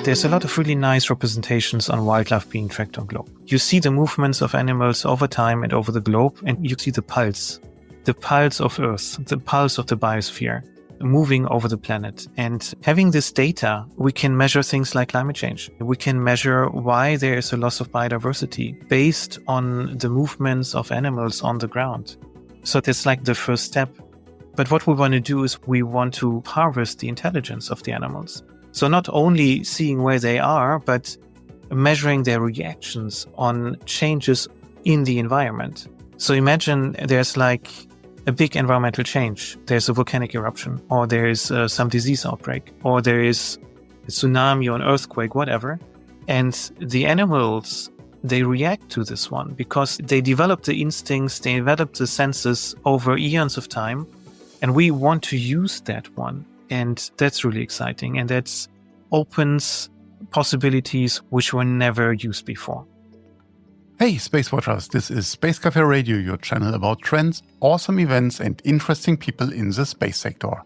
There's a lot of really nice representations on wildlife being tracked on globe. You see the movements of animals over time and over the globe, and you see the pulse of Earth, the pulse of the biosphere moving over the planet. And having this data, we can measure things like climate change. We can measure why there is a loss of biodiversity based on the movements of animals on the ground. So that's like the first step. But what we want to do is we want to harvest the intelligence of the animals. So not only seeing where they are, but measuring their reactions on changes in the environment. So imagine there's like a big environmental change. There's a volcanic eruption, or there is some disease outbreak, or there is a tsunami or an earthquake, whatever. And the animals, they react to this one because they develop the instincts, they develop the senses over eons of time. And we want to use that one. And that's really exciting. And that opens possibilities which were never used before. Hey, SpaceWatchers, this is Space Café Radio, your channel about trends, awesome events and interesting people in the space sector.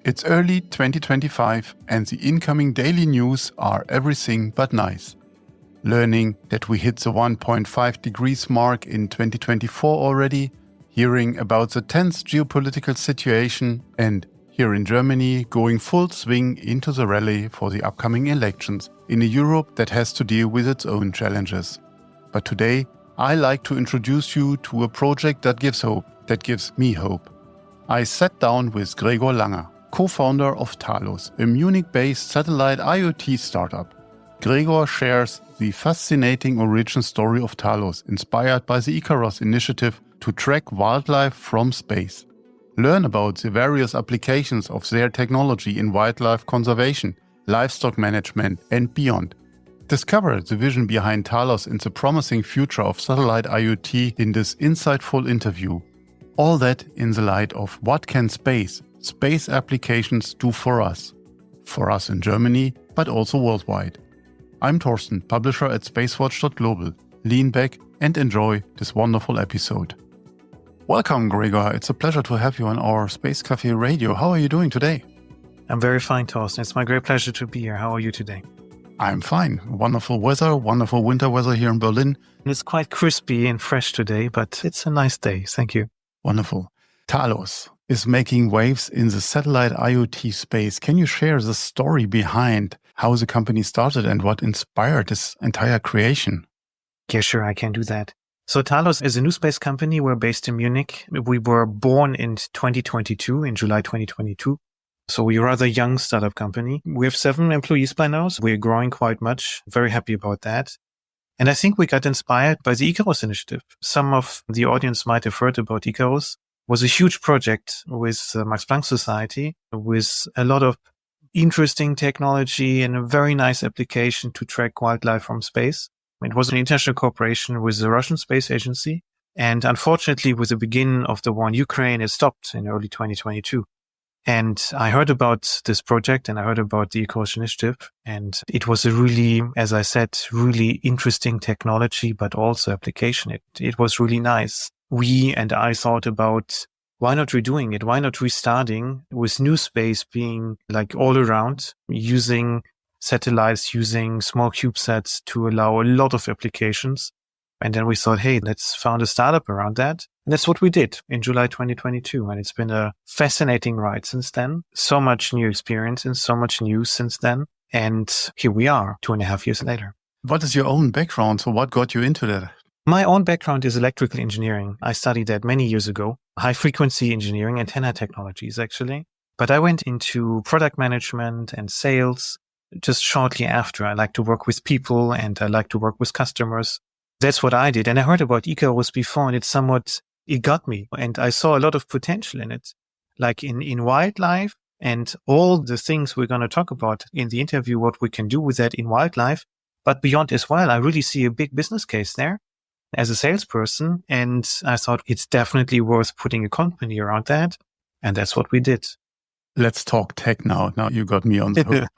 It's early 2025 and the incoming daily news are everything but nice. Learning that we hit the 1.5 degrees mark in 2024 already, hearing about the tense geopolitical situation, and here in Germany going full swing into the rally for the upcoming elections in a Europe that has to deal with its own challenges. But today, I like to introduce you to a project that gives hope, that gives me hope. I sat down with Gregor, co-founder of TALOS, a Munich-based satellite IoT startup. Gregor shares the fascinating origin story of TALOS, inspired by the Icarus initiative to track wildlife from space. Learn about the various applications of their technology in wildlife conservation, livestock management, and beyond. Discover the vision behind TALOS and the promising future of satellite IoT in this insightful interview. All that in the light of what can space applications do for us in Germany, but also worldwide. I'm Thorsten, publisher at SpaceWatch.Global. Lean back and enjoy this wonderful episode. Welcome, Gregor. It's a pleasure to have you on our Space Café Radio. How are you doing today? I'm very fine, Thorsten. It's my great pleasure to be here. How are you today? I'm fine. Wonderful weather, wonderful winter weather here in Berlin. It's quite crispy and fresh today, but it's a nice day. Thank you. Wonderful. TALOS is making waves in the satellite IoT space. Can you share the story behind how the company started and what inspired this entire creation? Yeah, sure, I can do that. So TALOS is a new space company. We're based in Munich. We were born in 2022, in July 2022. So we're a rather young startup company. We have 7 employees by now, so we're growing quite much. Very happy about that. And I think we got inspired by the Icarus initiative. Some of the audience might have heard about Icarus. It was a huge project with Max Planck Society, with a lot of interesting technology and a very nice application to track wildlife from space. It was an international cooperation with the Russian Space Agency. And unfortunately, with the beginning of the war in Ukraine, it stopped in early 2022. And I heard about this project and I heard about the Icarus initiative. And it was a really, as I said, really interesting technology, but also application. It was really nice. We and I thought about why not redoing it? Why not restarting with new space being like all around, using satellites, using small CubeSats to allow a lot of applications. And then we thought, hey, let's found a startup around that. And that's what we did in July 2022. And it's been a fascinating ride since then. So much new experience and so much news since then. And here we are 2.5 years later. What is your own background? So what got you into that? My own background is electrical engineering. I studied that many years ago. High frequency engineering, antenna technologies, actually. But I went into product management and sales just shortly after. I like to work with people and I like to work with customers. That's what I did. And I heard about Icarus before and it got me. And I saw a lot of potential in it, like in wildlife and all the things we're going to talk about in the interview, what we can do with that in wildlife. But beyond as well, I really see a big business case there as a salesperson. And I thought it's definitely worth putting a company around that. And that's what we did. Let's talk tech now. Now you got me on the hook.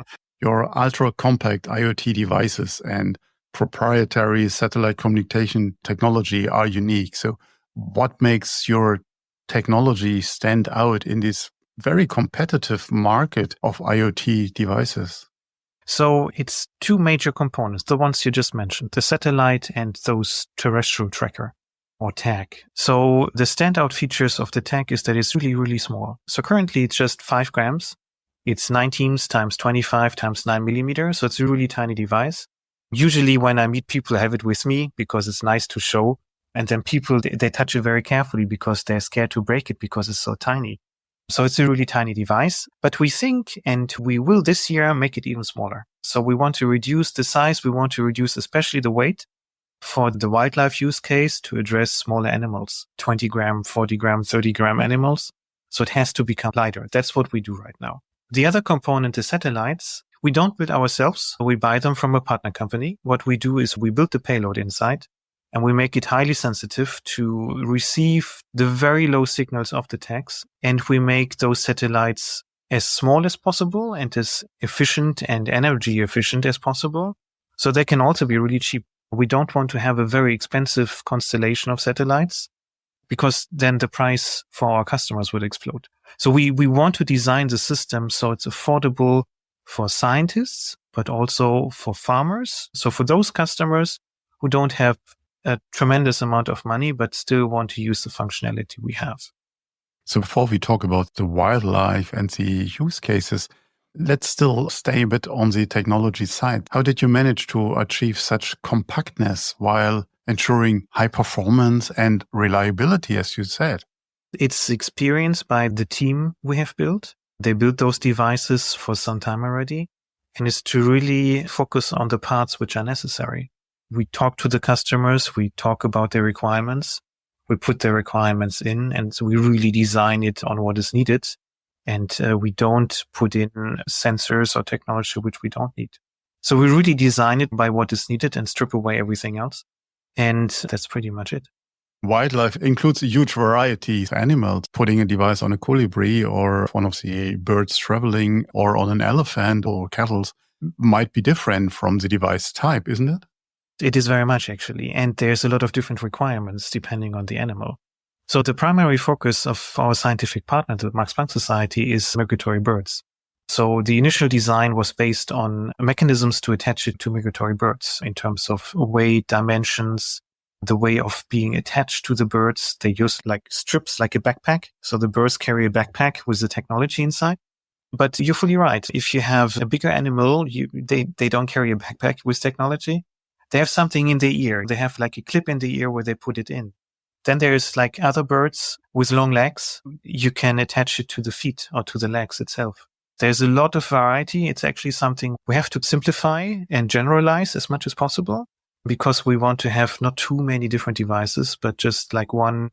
Your ultra-compact IoT devices and proprietary satellite communication technology are unique. So what makes your technology stand out in this very competitive market of IoT devices? So it's two major components, the ones you just mentioned, the satellite and those terrestrial tracker or tag. So the standout features of the tag is that it's really, really small. So currently it's just 5 grams. It's 19 times 25 times 9 millimeters. So it's a really tiny device. Usually when I meet people, I have it with me because it's nice to show. And then people, they touch it very carefully because they're scared to break it because it's so tiny. So it's a really tiny device, but we think, and we will this year, make it even smaller. So we want to reduce the size. We want to reduce especially the weight for the wildlife use case to address smaller animals, 20 gram, 40 gram, 30 gram animals. So it has to become lighter. That's what we do right now. The other component is satellites. We don't build ourselves. We buy them from a partner company. What we do is we build the payload inside, and we make it highly sensitive to receive the very low signals of the tags. And we make those satellites as small as possible and as efficient and energy efficient as possible. So they can also be really cheap. We don't want to have a very expensive constellation of satellites because then the price for our customers would explode. So we want to design the system so it's affordable for scientists, but also for farmers. So for those customers who don't have a tremendous amount of money, but still want to use the functionality we have. So before we talk about the wildlife and the use cases, let's still stay a bit on the technology side. How did you manage to achieve such compactness while ensuring high performance and reliability, as you said? It's experienced by the team we have built. They built those devices for some time already, and it's to really focus on the parts which are necessary. We talk to the customers, we talk about their requirements, we put their requirements in, and so we really design it on what is needed. And we don't put in sensors or technology which we don't need. So we really design it by what is needed and strip away everything else. And that's pretty much it. Wildlife includes a huge variety of animals. Putting a device on a colibri or one of the birds traveling or on an elephant or cattle might be different from the device type, isn't it? It is very much, actually. And there's a lot of different requirements depending on the animal. So the primary focus of our scientific partner, the Max Planck Society, is migratory birds. So the initial design was based on mechanisms to attach it to migratory birds in terms of weight, dimensions, the way of being attached to the birds. They use like strips, like a backpack. So the birds carry a backpack with the technology inside. But you're fully right. If you have a bigger animal, they don't carry a backpack with technology. They have something in their ear. They have like a clip in the ear where they put it in. Then there's like other birds with long legs. You can attach it to the feet or to the legs itself. There's a lot of variety. It's actually something we have to simplify and generalize as much as possible because we want to have not too many different devices, but just like one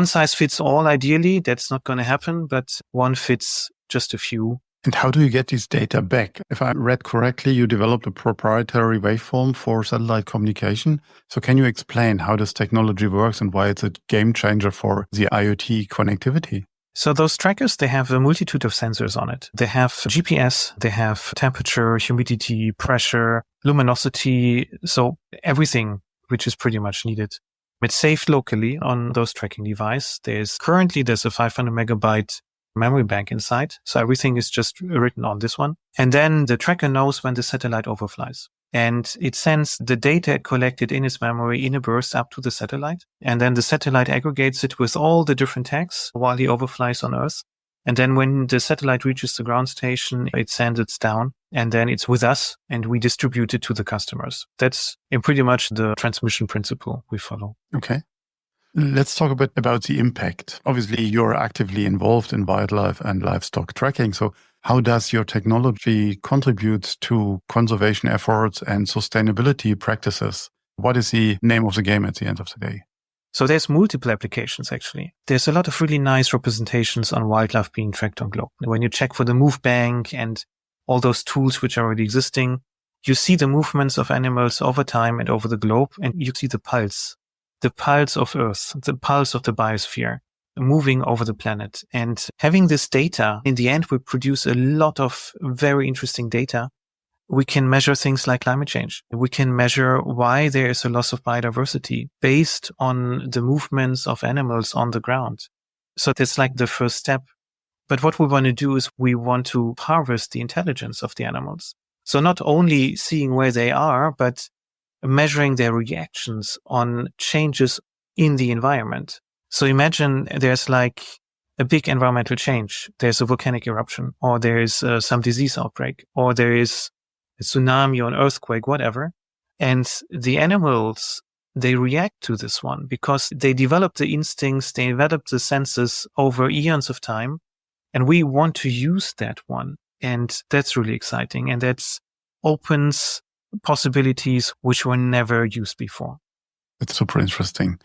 size fits all. Ideally, that's not going to happen, but one fits just a few. And how do you get these data back? If I read correctly, you developed a proprietary waveform for satellite communication. So can you explain how this technology works and why it's a game changer for the IoT connectivity? So those trackers, they have a multitude of sensors on it. They have GPS, they have temperature, humidity, pressure, luminosity. So everything which is pretty much needed. It's saved locally on those tracking devices. There's a 500 megabyte memory bank inside. So everything is just written on this one. And then the tracker knows when the satellite overflies. And it sends the data it collected in its memory in a burst up to the satellite. And then the satellite aggregates it with all the different tags while he overflies on Earth. And then when the satellite reaches the ground station, it sends it down. And then it's with us and we distribute it to the customers. That's in pretty much the transmission principle we follow. Okay. Let's talk a bit about the impact. Obviously, you're actively involved in wildlife and livestock tracking. So how does your technology contribute to conservation efforts and sustainability practices? What is the name of the game at the end of the day? So there's multiple applications, actually. There's a lot of really nice representations on wildlife being tracked on globe. When you check for the move bank and all those tools which are already existing, you see the movements of animals over time and over the globe, and you see the pulse of Earth, the pulse of the biosphere moving over the planet. And having this data, in the end, we produce a lot of very interesting data. We can measure things like climate change. We can measure why there is a loss of biodiversity based on the movements of animals on the ground. So that's like the first step. But what we want to do is we want to harvest the intelligence of the animals. So not only seeing where they are, but measuring their reactions on changes in the environment. So imagine there's like a big environmental change. There's a volcanic eruption, or there is some disease outbreak, or there is a tsunami or an earthquake, whatever. And the animals, they react to this one because they develop the instincts, they develop the senses over eons of time. And we want to use that one. And that's really exciting. And that opens possibilities which were never used before. It's super interesting.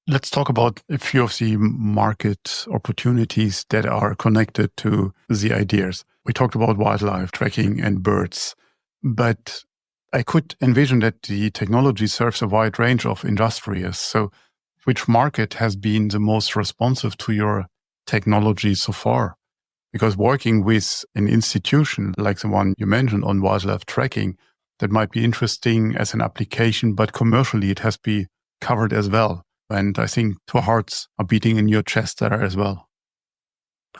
Let's talk about a few of the market opportunities that are connected to the ideas. We talked about wildlife tracking and birds, but I could envision that the technology serves a wide range of industries. So which market has been the most responsive to your technology so far? Because working with an institution like the one you mentioned on wildlife tracking, that might be interesting as an application, but commercially it has to be covered as well. And I think two hearts are beating in your chest there as well.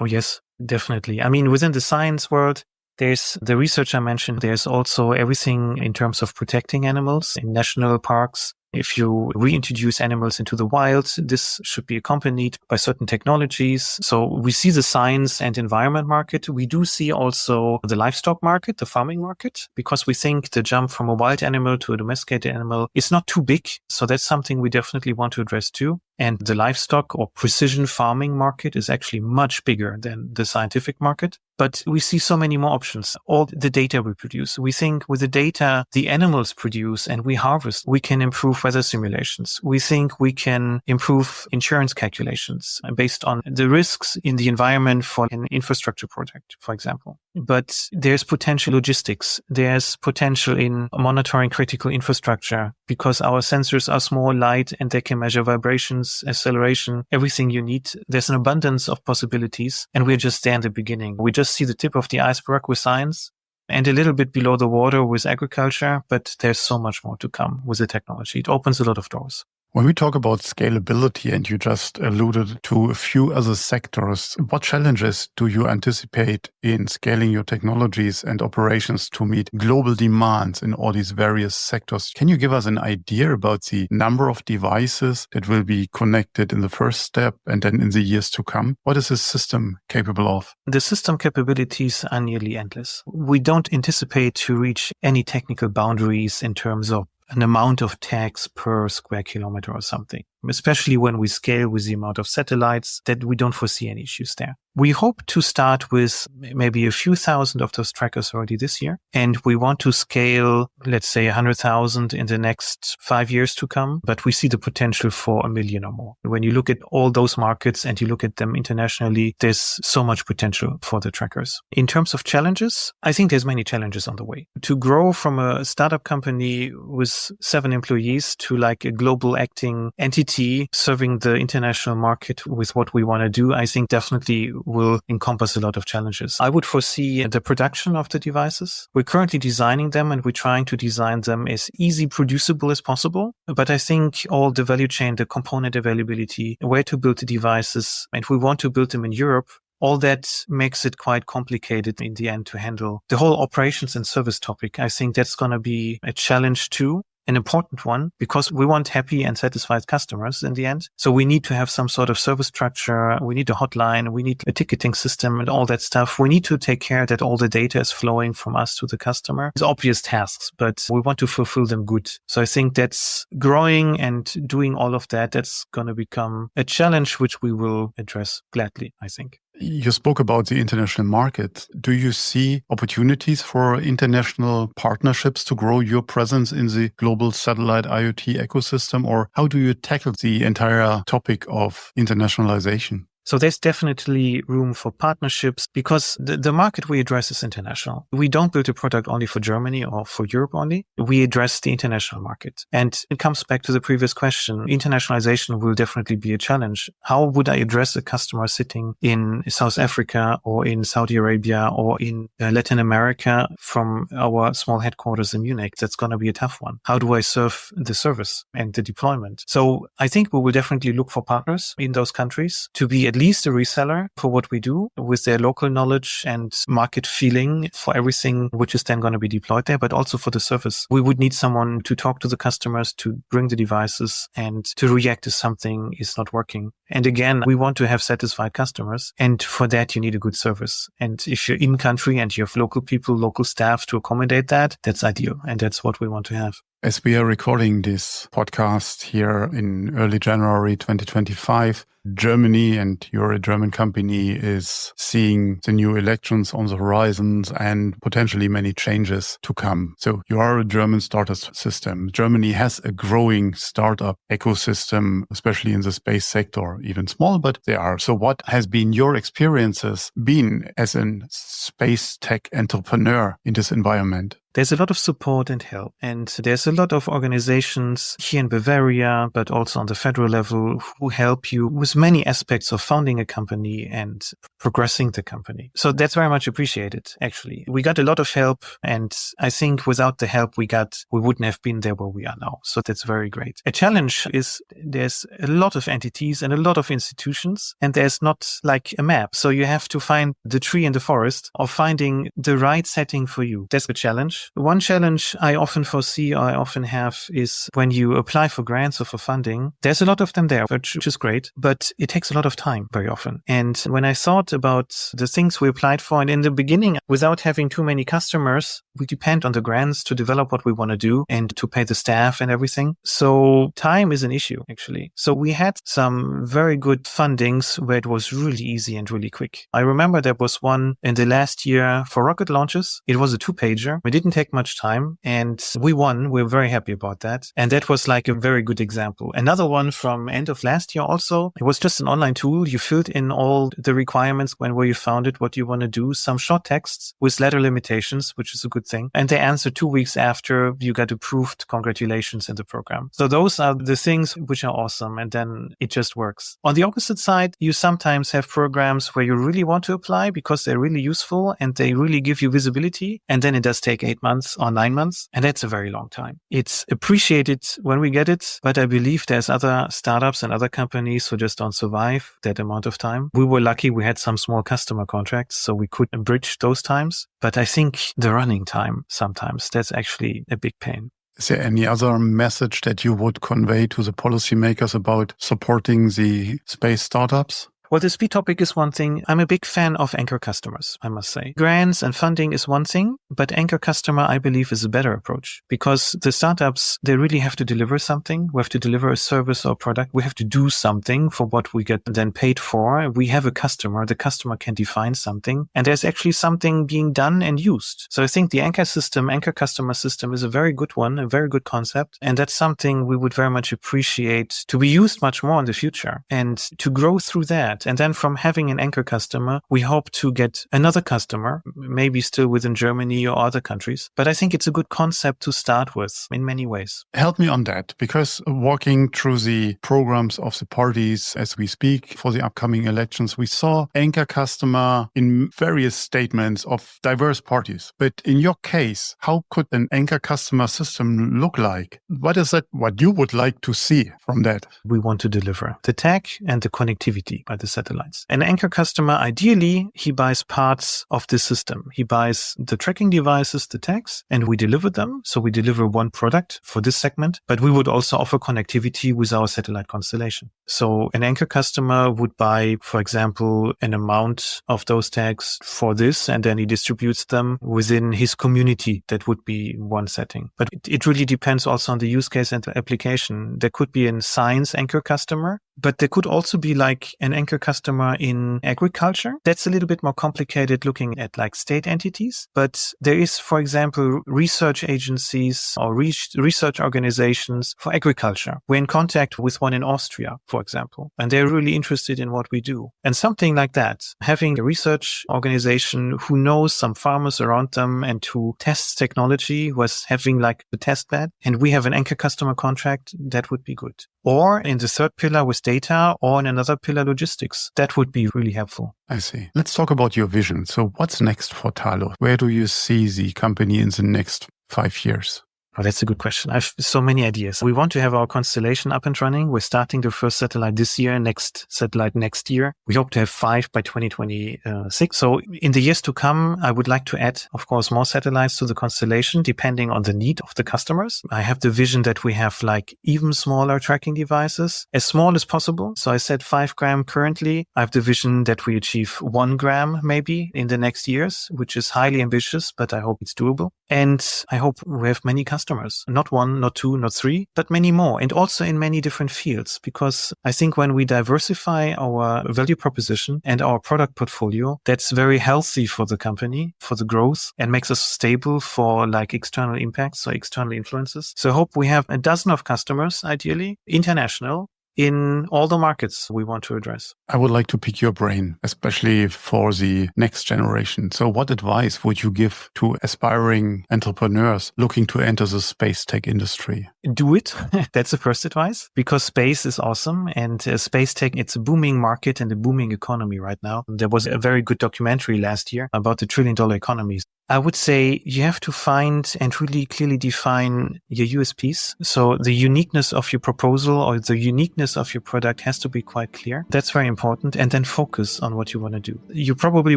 Oh, yes, definitely. I mean, within the science world, there's the research I mentioned. There's also everything in terms of protecting animals in national parks. If you reintroduce animals into the wild, this should be accompanied by certain technologies. So we see the science and environment market. We do see also the livestock market, the farming market, because we think the jump from a wild animal to a domesticated animal is not too big. So that's something we definitely want to address too. And the livestock or precision farming market is actually much bigger than the scientific market. But we see so many more options. All the data we produce. We think with the data the animals produce and we harvest, we can improve weather simulations. We think we can improve insurance calculations based on the risks in the environment for an infrastructure project, for example. But there's potential logistics. There's potential in monitoring critical infrastructure because our sensors are small, light, and they can measure vibrations, acceleration, everything you need. There's an abundance of possibilities, and we're just there in the beginning. We just see the tip of the iceberg with science and a little bit below the water with agriculture, but there's so much more to come with the technology. It opens a lot of doors. When we talk about scalability, and you just alluded to a few other sectors, what challenges do you anticipate in scaling your technologies and operations to meet global demands in all these various sectors? Can you give us an idea about the number of devices that will be connected in the first step and then in the years to come? What is the system capable of? The system capabilities are nearly endless. We don't anticipate to reach any technical boundaries in terms of an amount of tags per square kilometer or something, especially when we scale with the amount of satellites, that we don't foresee any issues there. We hope to start with maybe a few thousand of those trackers already this year. And we want to scale, let's say 100,000 in the next 5 years to come. But we see the potential for 1 million or more. When you look at all those markets and you look at them internationally, there's so much potential for the trackers. In terms of challenges, I think there's many challenges on the way. To grow from a startup company with 7 employees to like a global acting entity serving the international market with what we want to do, I think definitely will encompass a lot of challenges. I would foresee the production of the devices. We're currently designing them and we're trying to design them as easy producible as possible. But I think all the value chain, the component availability, where to build the devices, and we want to build them in Europe, all that makes it quite complicated in the end to handle the whole operations and service topic. I think that's going to be a challenge too. An important one, because we want happy and satisfied customers in the end. So we need to have some sort of service structure. We need a hotline. We need a ticketing system and all that stuff. We need to take care that all the data is flowing from us to the customer. It's obvious tasks, but we want to fulfill them good. So I think that's growing and doing all of that. That's going to become a challenge, which we will address gladly, I think. You spoke about the international market. Do you see opportunities for international partnerships to grow your presence in the global satellite IoT ecosystem? Or how do you tackle the entire topic of internationalization? So there's definitely room for partnerships because the market we address is international. We don't build a product only for Germany or for Europe only. We address the international market. And it comes back to the previous question. Internationalization will definitely be a challenge. How would I address a customer sitting in South Africa or in Saudi Arabia or in Latin America from our small headquarters in Munich? That's going to be a tough one. How do I serve the service and the deployment? So I think we will definitely look for partners in those countries to be at least a reseller for what we do with their local knowledge and market feeling for everything which is then going to be deployed there, but also for the service. We would need someone to talk to the customers, to bring the devices and to react if something is not working. And again, we want to have satisfied customers. And for that, you need a good service. And if you're in country and you have local people, local staff to accommodate that, that's ideal. And that's what we want to have. As we are recording this podcast here in early January 2025, Germany, and you're a German company, is seeing the new elections on the horizons and potentially many changes to come. So you are a German startup system. Germany has a growing startup ecosystem, especially in the space sector, even small, but they are. So what has been your experiences been as a space tech entrepreneur in this environment? There's a lot of support and help, and there's a lot of organizations here in Bavaria, but also on the federal level, who help you with many aspects of founding a company and progressing the company. So that's very much appreciated, actually. We got a lot of help, and I think without the help we got, we wouldn't have been there where we are now. So that's very great. A challenge is there's a lot of entities and a lot of institutions, and there's not like a map. So you have to find the tree in the forest of finding the right setting for you. That's the challenge. One challenge I often foresee or I often have is when you apply for grants or for funding, there's a lot of them there, which is great, but it takes a lot of time very often. And when I thought about the things we applied for, and in the beginning, without having too many customers, we depend on the grants to develop what we want to do and to pay the staff and everything. So time is an issue, actually. So we had some very good fundings where it was really easy and really quick. I remember there was one in the last year for rocket launches. It was a 2-pager. We didn't take much time and we won. We're very happy about that. And that was like a very good example. Another one from end of last year also, it was just an online tool. You filled in all the requirements where you found it, what you want to do, some short texts with letter limitations, which is a good thing. And they answered 2 weeks after you got approved. Congratulations in the program. So those are the things which are awesome. And then it just works. On the opposite side, you sometimes have programs where you really want to apply because they're really useful and they really give you visibility. And then it does take 8 months or 9 months. And that's a very long time. It's appreciated when we get it, but I believe there's other startups and other companies who just don't survive that amount of time. We were lucky we had some small customer contracts, so we could bridge those times. But I think the running time sometimes, that's actually a big pain. Is there any other message that you would convey to the policymakers about supporting the space startups? Well, the speed topic is one thing. I'm a big fan of anchor customers, I must say. Grants and funding is one thing, but anchor customer, I believe, is a better approach because the startups, they really have to deliver something. We have to deliver a service or product. We have to do something for what we get then paid for. We have a customer. The customer can define something, and there's actually something being done and used. So I think the anchor customer system is a very good one, a very good concept. And that's something we would very much appreciate to be used much more in the future and to grow through that. And then from having an anchor customer, we hope to get another customer, maybe still within Germany or other countries. But I think it's a good concept to start with in many ways. Help me on that, because walking through the programs of the parties as we speak for the upcoming elections, we saw anchor customer in various statements of diverse parties. But in your case, how could an anchor customer system look like? What is that, what you would like to see from that? We want to deliver the tech and the connectivity by the satellites. An anchor customer, ideally, he buys parts of the system. He buys the tracking devices, the tags, and we deliver them. So we deliver one product for this segment, but we would also offer connectivity with our satellite constellation. So an anchor customer would buy, for example, an amount of those tags for this, and then he distributes them within his community. That would be one setting. But it really depends also on the use case and the application. There could be a science anchor customer, but there could also be like an anchor customer in agriculture. That's a little bit more complicated looking at like state entities. But there is, for example, research agencies or research organizations for agriculture. We're in contact with one in Austria, for example, and they're really interested in what we do. And something like that, having a research organization who knows some farmers around them and who tests technology, was having like the test bed, and we have an anchor customer contract, that would be good. Or in the third pillar with data, or in another pillar logistics. That would be really helpful. I see. Let's talk about your vision. So what's next for TALOS? Where do you see the company in the next 5 years? Oh, that's a good question. I have so many ideas. We want to have our constellation up and running. We're starting the first satellite this year, next satellite next year. We hope to have 5 by 2026. So in the years to come, I would like to add, of course, more satellites to the constellation, depending on the need of the customers. I have the vision that we have like even smaller tracking devices, as small as possible. So I said 5 gram currently. I have the vision that we achieve 1 gram maybe in the next years, which is highly ambitious, but I hope it's doable. And I hope we have many customers, not 1, not 2, not 3, but many more, and also in many different fields. Because I think when we diversify our value proposition and our product portfolio, that's very healthy for the company, for the growth, and makes us stable for like external impacts or external influences. So I hope we have a dozen of customers, ideally, international, in all the markets we want to address. I would like to pick your brain, especially for the next generation. So what advice would you give to aspiring entrepreneurs looking to enter the space tech industry? Do it. That's the first advice, because space is awesome, and space tech, it's a booming market and a booming economy right now. There was a very good documentary last year about the $1 trillion economies. I would say you have to find and really clearly define your USPs. So the uniqueness of your proposal or the uniqueness of your product has to be quite clear. That's very important. And then focus on what you want to do. You probably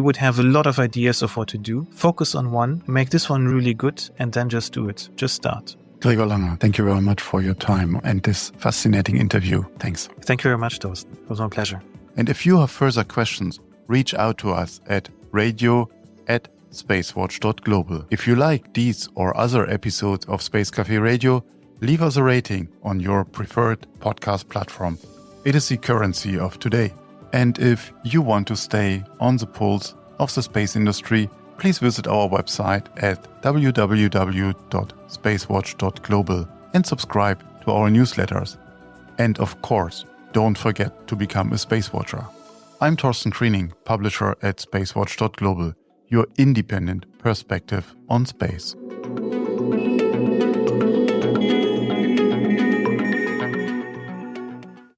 would have a lot of ideas of what to do. Focus on one, make this one really good, and then just do it. Just start. Gregor Langer, thank you very much for your time and this fascinating interview. Thanks. Thank you very much, Thorsten. It was my pleasure. And if you have further questions, reach out to us at radio@SpaceWatch.Global. If you like these or other episodes of Space Café Radio, leave us a rating on your preferred podcast platform. It is the currency of today. And if you want to stay on the pulse of the space industry, please visit our website at www.SpaceWatch.Global and subscribe to our newsletters. And of course, don't forget to become a Space Watcher. I'm Thorsten Kriening, publisher at SpaceWatch.Global, your independent perspective on space.